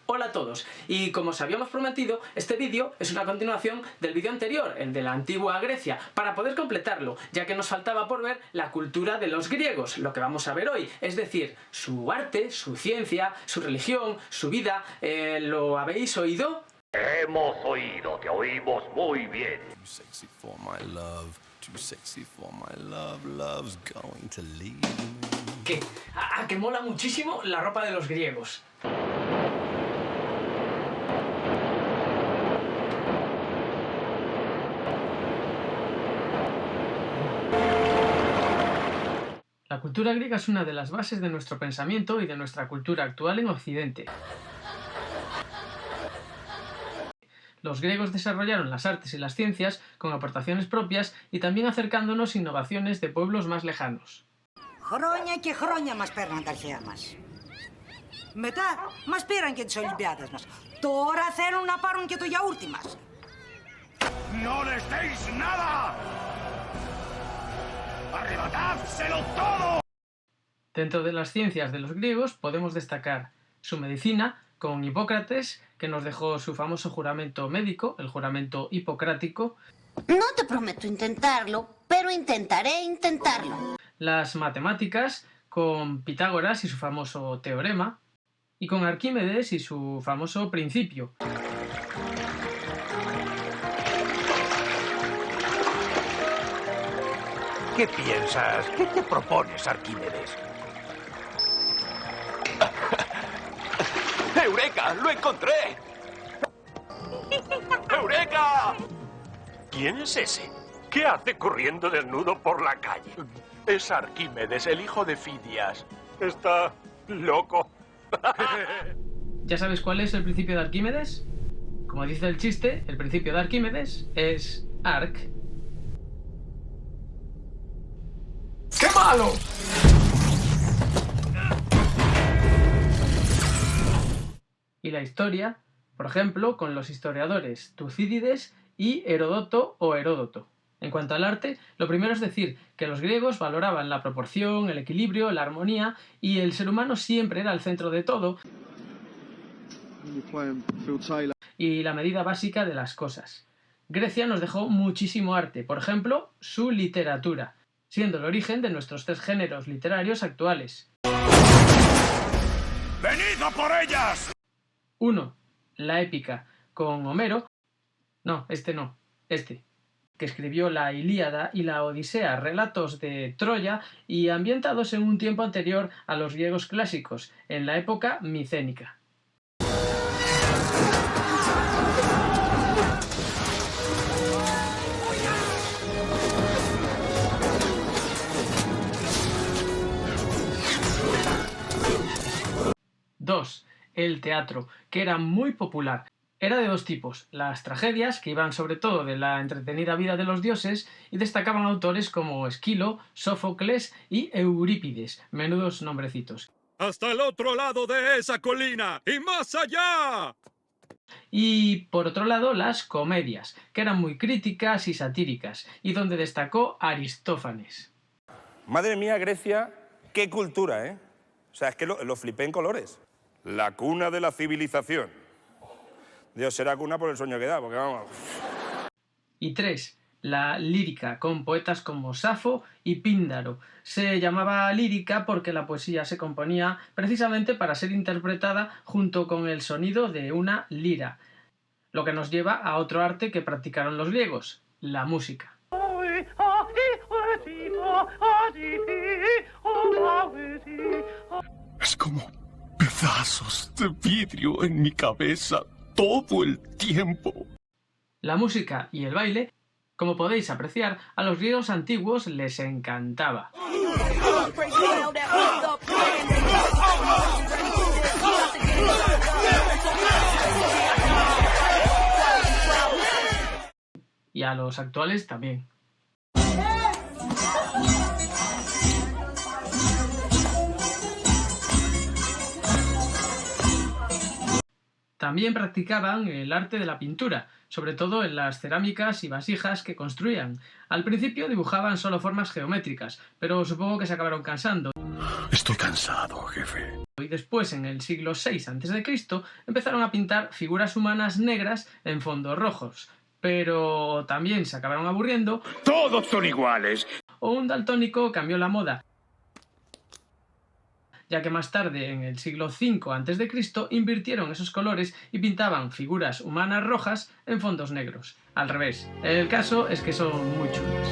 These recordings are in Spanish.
Hola a todos, y como os habíamos prometido, este vídeo es una continuación del vídeo anterior, el de la antigua Grecia, para poder completarlo, ya que nos faltaba por ver la cultura de los griegos, lo que vamos a ver hoy, es decir, su arte, su ciencia, su religión, su vida. ¿Lo habéis oído? Hemos oído, te oímos muy bien. Too sexy for my love, too sexy for my love, love's going to leave me. ¿Qué? Que mola muchísimo la ropa de los griegos. La cultura griega es una de las bases de nuestro pensamiento y de nuestra cultura actual en Occidente. Los griegos desarrollaron las artes y las ciencias con aportaciones propias y también acercándonos innovaciones de pueblos más lejanos. Χρόνια και χρόνια μας παίρναν τα αρχαία μας. Μετά μας πήραν και τις Ολυμπιάδες μας. Τώρα θέλουν να πάρουν και το γιαούρτι μας. ¡No les deis nada! ¡Arrebatádselo todo! Dentro de las ciencias de los griegos podemos destacar su medicina, con Hipócrates, que nos dejó su famoso juramento médico, el juramento hipocrático. No te prometo intentarlo, pero intentaré intentarlo. Las matemáticas, con Pitágoras y su famoso teorema, y con Arquímedes y su famoso principio. ¿Qué piensas? ¿Qué te propones, Arquímedes? ¡Eureka! ¡Lo encontré! ¡Eureka! ¿Quién es ese? ¿Qué hace corriendo desnudo por la calle? Es Arquímedes, el hijo de Fidias. Está loco. ¿Ya sabes cuál es el principio de Arquímedes? Como dice el chiste, el principio de Arquímedes es Arc. ¡Qué malo! Y la historia, por ejemplo, con los historiadores Tucídides y Heródoto o Heródoto. En cuanto al arte, lo primero es decir que los griegos valoraban la proporción, el equilibrio, la armonía, y el ser humano siempre era el centro de todo y la medida básica de las cosas. Grecia nos dejó muchísimo arte, por ejemplo, su literatura, siendo el origen de nuestros tres géneros literarios actuales. ¡Venid a por ellas! 1. La épica, con Homero. No, este, que escribió la Ilíada y la Odisea, relatos de Troya y ambientados en un tiempo anterior a los griegos clásicos, en la época micénica. Dos. El teatro, que era muy popular. Era de dos tipos: las tragedias, que iban sobre todo de la entretenida vida de los dioses, y destacaban autores como Esquilo, Sófocles y Eurípides, menudos nombrecitos. ¡Hasta el otro lado de esa colina y más allá! Y por otro lado, las comedias, que eran muy críticas y satíricas, y donde destacó Aristófanes. Madre mía, Grecia, qué cultura, ¿eh? O sea, es que lo flipé en colores. La cuna de la civilización. Dios, será cuna por el sueño que da, porque vamos... Y 3. La lírica, con poetas como Safo y Píndaro. Se llamaba lírica porque la poesía se componía precisamente para ser interpretada junto con el sonido de una lira, lo que nos lleva a otro arte que practicaron los griegos, la música. Es como pedazos de vidrio en mi cabeza todo el tiempo. La música y el baile, como podéis apreciar, a los griegos antiguos les encantaba. Y a los actuales también. También practicaban el arte de la pintura, sobre todo en las cerámicas y vasijas que construían. Al principio dibujaban solo formas geométricas, pero supongo que se acabaron cansando. Estoy cansado, jefe. Y después, en el siglo VI a.C., empezaron a pintar figuras humanas negras en fondos rojos. Pero también se acabaron aburriendo. Todos son iguales. O un daltónico cambió la moda, ya que más tarde, en el siglo V a.C., invirtieron esos colores y pintaban figuras humanas rojas en fondos negros. Al revés. El caso es que son muy chulas.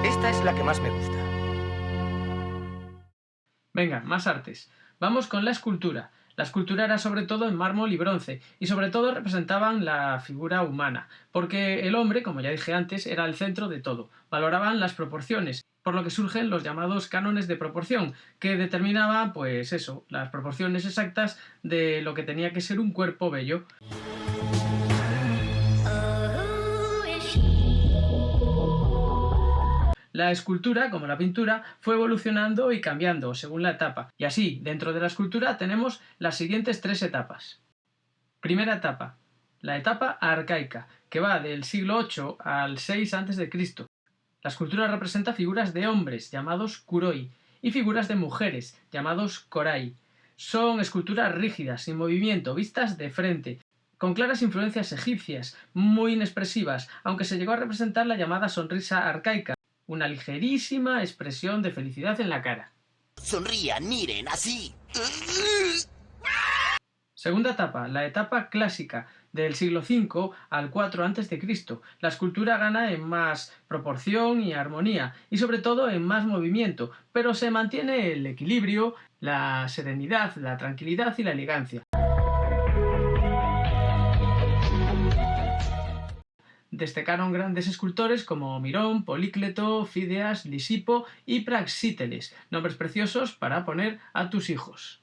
Esta es la que más me gusta. Venga, más artes. Vamos con la escultura. La escultura era sobre todo en mármol y bronce, y sobre todo representaban la figura humana, porque el hombre, como ya dije antes, era el centro de todo. Valoraban las proporciones, por lo que surgen los llamados cánones de proporción, que determinaban, pues eso, las proporciones exactas de lo que tenía que ser un cuerpo bello. La escultura, como la pintura, fue evolucionando y cambiando según la etapa. Y así, dentro de la escultura tenemos las siguientes 3 etapas. Primera etapa, la etapa arcaica, que va del siglo VIII al VI a.C. La escultura representa figuras de hombres, llamados kuroi, y figuras de mujeres, llamados korai. Son esculturas rígidas, sin movimiento, vistas de frente, con claras influencias egipcias, muy inexpresivas, aunque se llegó a representar la llamada sonrisa arcaica, una ligerísima expresión de felicidad en la cara. Sonrían, miren, así. Segunda etapa, la etapa clásica, del siglo V al IV a.C. La escultura gana en más proporción y armonía, y sobre todo en más movimiento, pero se mantiene el equilibrio, la serenidad, la tranquilidad y la elegancia. Destacaron grandes escultores como Mirón, Polícleto, Fídias, Lisipo y Praxíteles, nombres preciosos para poner a tus hijos.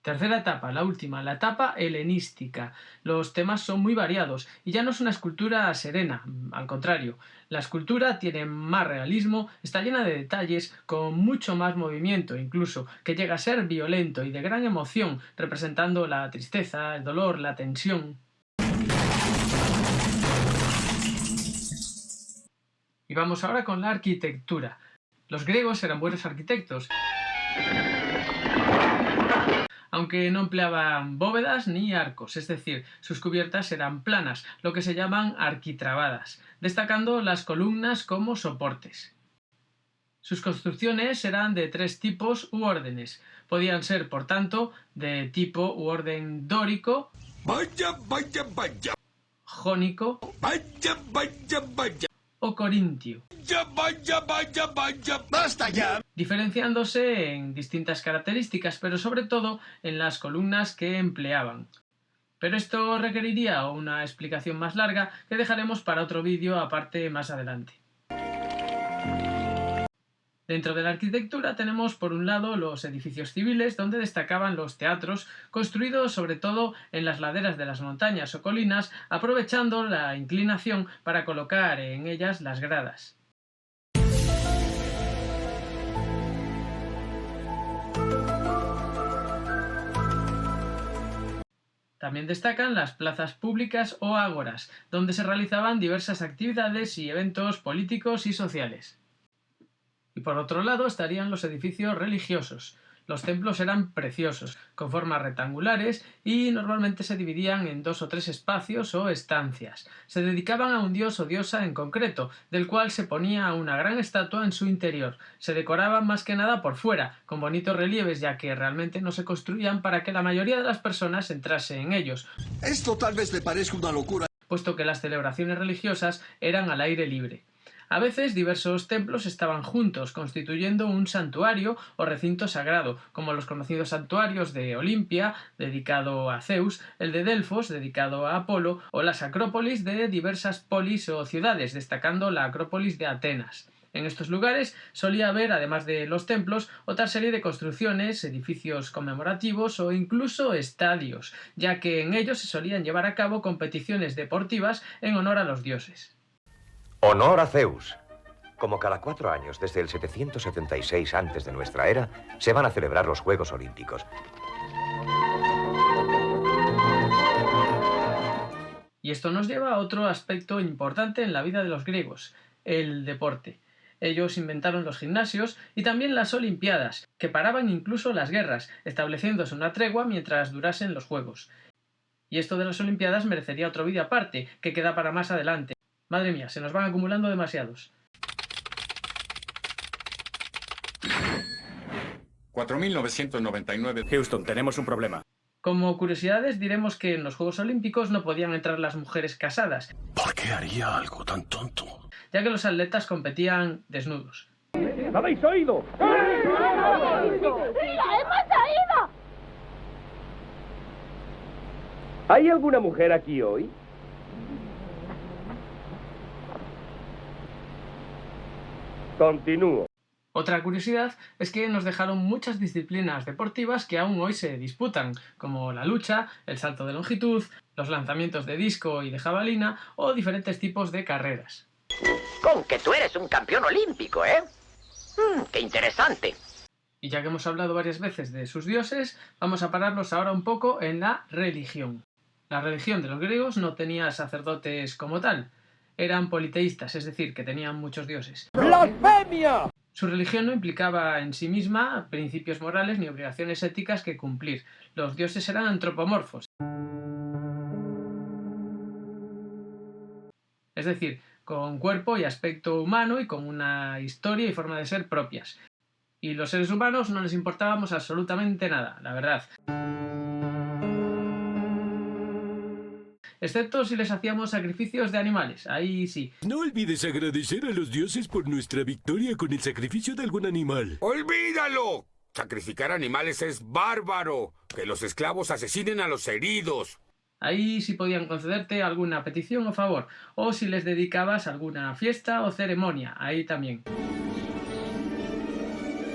Tercera etapa, la última, la etapa helenística. Los temas son muy variados y ya no es una escultura serena, al contrario. La escultura tiene más realismo, está llena de detalles, con mucho más movimiento incluso, que llega a ser violento y de gran emoción, representando la tristeza, el dolor, la tensión. Y vamos ahora con la arquitectura. Los griegos eran buenos arquitectos, aunque no empleaban bóvedas ni arcos, es decir, sus cubiertas eran planas, lo que se llaman arquitrabadas, destacando las columnas como soportes. Sus construcciones eran de 3 tipos u órdenes. Podían ser, por tanto, de tipo u orden dórico, jónico o corintio. ¡Basta ya! Diferenciándose en distintas características, pero sobre todo en las columnas que empleaban. Pero esto requeriría una explicación más larga que dejaremos para otro vídeo aparte más adelante. Dentro de la arquitectura tenemos por un lado los edificios civiles, donde destacaban los teatros, construidos sobre todo en las laderas de las montañas o colinas, aprovechando la inclinación para colocar en ellas las gradas. También destacan las plazas públicas o ágoras, donde se realizaban diversas actividades y eventos políticos y sociales. Y por otro lado estarían los edificios religiosos. Los templos eran preciosos, con formas rectangulares y normalmente se dividían en 2 o 3 espacios o estancias. Se dedicaban a un dios o diosa en concreto, del cual se ponía una gran estatua en su interior. Se decoraban más que nada por fuera, con bonitos relieves, ya que realmente no se construían para que la mayoría de las personas entrase en ellos. Esto tal vez le parezca una locura, puesto que las celebraciones religiosas eran al aire libre. A veces diversos templos estaban juntos, constituyendo un santuario o recinto sagrado, como los conocidos santuarios de Olimpia, dedicado a Zeus, el de Delfos, dedicado a Apolo, o las acrópolis de diversas polis o ciudades, destacando la Acrópolis de Atenas. En estos lugares solía haber, además de los templos, otra serie de construcciones, edificios conmemorativos o incluso estadios, ya que en ellos se solían llevar a cabo competiciones deportivas en honor a los dioses. Honor a Zeus. Como cada 4 años, desde el 776 antes de nuestra era, se van a celebrar los Juegos Olímpicos. Y esto nos lleva a otro aspecto importante en la vida de los griegos, el deporte. Ellos inventaron los gimnasios y también las olimpiadas, que paraban incluso las guerras, estableciéndose una tregua mientras durasen los juegos. Y esto de las olimpiadas merecería otro vídeo aparte, que queda para más adelante. Madre mía, se nos van acumulando demasiados. 4.999. Houston, tenemos un problema. Como curiosidades diremos que en los Juegos Olímpicos no podían entrar las mujeres casadas. ¿Por qué haría algo tan tonto? Ya que los atletas competían desnudos. ¿Lo habéis oído? ¡Sí, la hemos oído! ¿Hay alguna mujer aquí hoy? Continúo. Otra curiosidad es que nos dejaron muchas disciplinas deportivas que aún hoy se disputan, como la lucha, el salto de longitud, los lanzamientos de disco y de jabalina o diferentes tipos de carreras. Con que tú eres un campeón olímpico, ¿eh? ¡Qué interesante! Y ya que hemos hablado varias veces de sus dioses, vamos a pararnos ahora un poco en la religión. La religión de los griegos no tenía sacerdotes como tal. Eran politeístas, es decir, que tenían muchos dioses. ¡Blasfemia! Su religión no implicaba en sí misma principios morales ni obligaciones éticas que cumplir. Los dioses eran antropomorfos. Es decir, con cuerpo y aspecto humano y con una historia y forma de ser propias. Y los seres humanos no les importábamos absolutamente nada, la verdad. Excepto si les hacíamos sacrificios de animales, ahí sí. No olvides agradecer a los dioses por nuestra victoria con el sacrificio de algún animal. ¡Olvídalo! Sacrificar animales es bárbaro. Que los esclavos asesinen a los heridos. Ahí sí podían concederte alguna petición o favor, o si les dedicabas alguna fiesta o ceremonia, ahí también.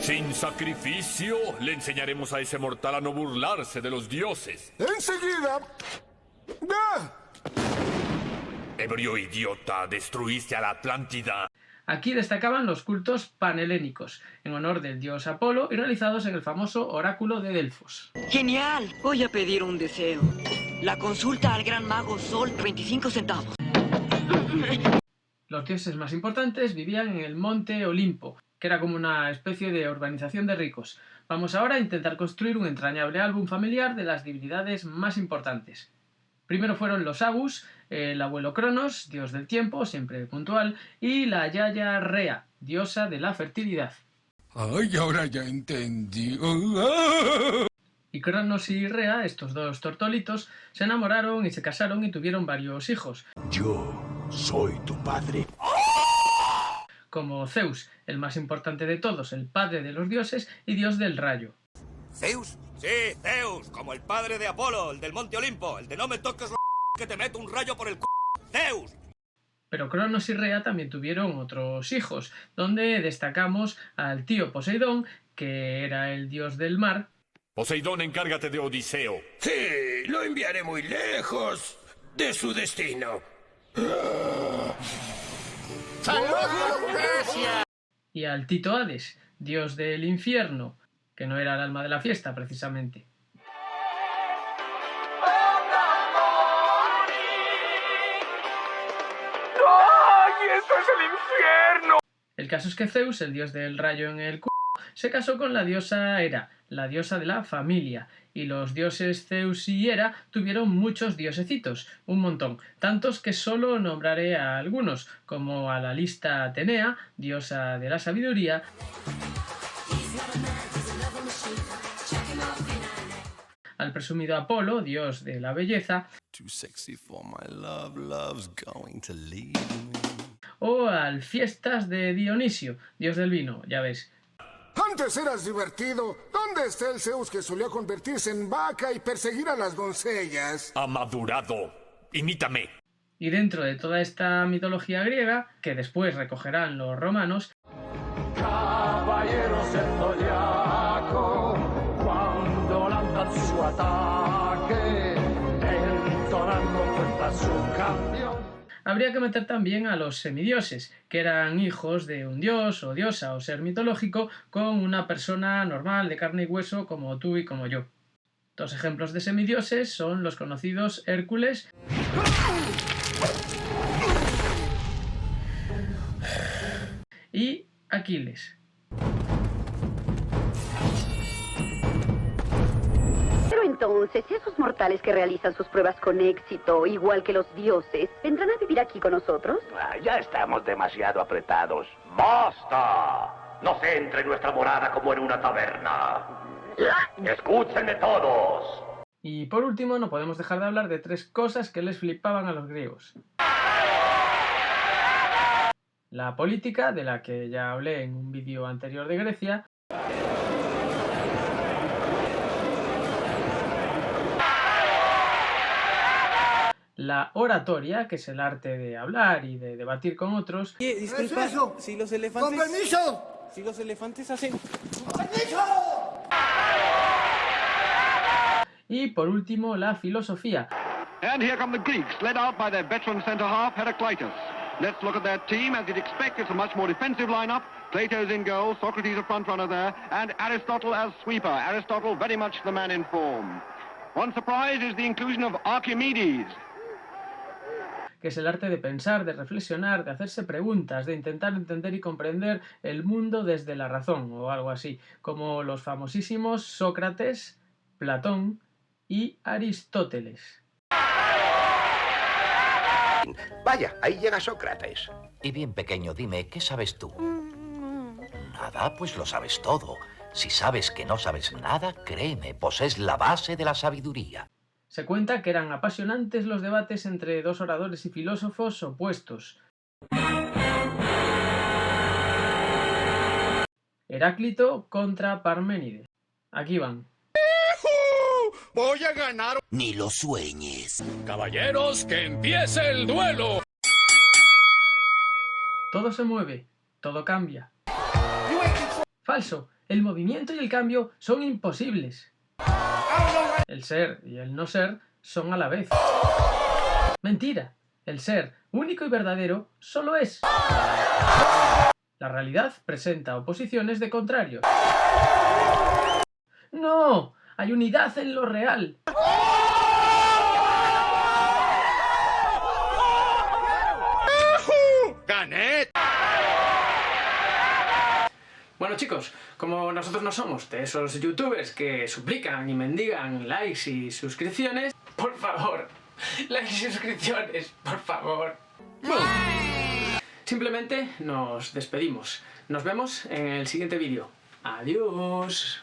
Sin sacrificio, le enseñaremos a ese mortal a no burlarse de los dioses. ¡Enseguida! Ebrio idiota, destruiste a la Atlántida. Aquí destacaban los cultos panhelénicos, en honor del dios Apolo y realizados en el famoso oráculo de Delfos. ¡Genial! Voy a pedir un deseo. La consulta al gran mago Sol, 25 centavos. Los dioses más importantes vivían en el monte Olimpo, que era como una especie de urbanización de ricos. Vamos ahora a intentar construir un entrañable álbum familiar de las divinidades más importantes. Primero fueron los Agus, el abuelo Cronos, dios del tiempo, siempre puntual, y la Yaya Rea, diosa de la fertilidad. ¡Ay, ahora ya entendí! Y Cronos y Rea, estos dos tortolitos, se enamoraron y se casaron y tuvieron varios hijos. Yo soy tu padre. Como Zeus, el más importante de todos, el padre de los dioses y dios del rayo. ¿Zeus? Sí, Zeus, como el padre de Apolo, el del Monte Olimpo, el de no me toques la que te meto un rayo por el ¡Zeus! Pero Cronos y Rea también tuvieron otros hijos, donde destacamos al tío Poseidón, que era el dios del mar. Poseidón, encárgate de Odiseo. Sí, lo enviaré muy lejos de su destino. Y al Tito Hades, dios del infierno, que no era el alma de la fiesta, precisamente. ¡Ay, esto es el infierno! El caso es que Zeus, el dios del rayo en el se casó con la diosa Hera, la diosa de la familia, y los dioses Zeus y Hera tuvieron muchos diosecitos, un montón, tantos que solo nombraré a algunos, como a la lista Atenea, diosa de la sabiduría, al presumido Apolo, dios de la belleza, o al Fiestas de Dionisio, dios del vino, ya ves. Antes eras divertido. ¿Dónde está el Zeus que solía convertirse en vaca y perseguir a las doncellas? Ha madurado. Imítame. Y dentro de toda esta mitología griega, que después recogerán los romanos, Caballero zodiaco, cuando lanzan su ataque, entonando fuerza su cambio. habría que meter también a los semidioses, que eran hijos de un dios o diosa o ser mitológico con una persona normal de carne y hueso como tú y como yo. Dos ejemplos de semidioses son los conocidos Hércules y Aquiles. Pero entonces, esos mortales que realizan sus pruebas con éxito, igual que los dioses, ¿vendrán a vivir aquí con nosotros? Ya estamos demasiado apretados. ¡Basta! No se entre en nuestra morada como en una taberna. ¡Escúchenme todos! Y por último, no podemos dejar de hablar de tres cosas que les flipaban a los griegos. La política, de la que ya hablé en un vídeo anterior de Grecia. La oratoria, que es el arte de hablar y de debatir con otros. Disculpa, si los elefantes... ¡Con permiso! Si los elefantes hacen... Y por último, la filosofía. And here come the Greeks, led out by their veteran centre-half, Heraclitus. Let's look at their team. As you'd expect, it's a much more defensive lineup. Plato's in goal, Socrates a front runner there, and Aristotle as sweeper. Aristotle very much the man in form. One surprise is the inclusion of Archimedes, que es el arte de pensar, de reflexionar, de hacerse preguntas, de intentar entender y comprender el mundo desde la razón, o algo así, como los famosísimos Sócrates, Platón y Aristóteles. Vaya, ahí llega Sócrates. Y bien, pequeño, dime, ¿qué sabes tú? Nada, pues lo sabes todo. Si sabes que no sabes nada, créeme, pues es la base de la sabiduría. Se cuenta que eran apasionantes los debates entre dos oradores y filósofos opuestos. Heráclito contra Parménides. Aquí van. ¡Voy a ganar! Ni lo sueñes. Caballeros, que empiece el duelo. Todo se mueve, todo cambia. Falso, el movimiento y el cambio son imposibles. El ser y el no ser son a la vez. Mentira, el ser único y verdadero solo es. La realidad presenta oposiciones de contrarios. ¡No! Hay unidad en lo real. ¡Gané! Bueno chicos, como nosotros no somos de esos youtubers que suplican y mendigan likes y suscripciones, por favor, likes y suscripciones, por favor. Simplemente nos despedimos. Nos vemos en el siguiente vídeo. Adiós.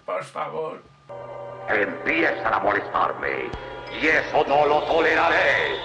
Por favor. Empiezan a molestarme y eso no lo toleraré.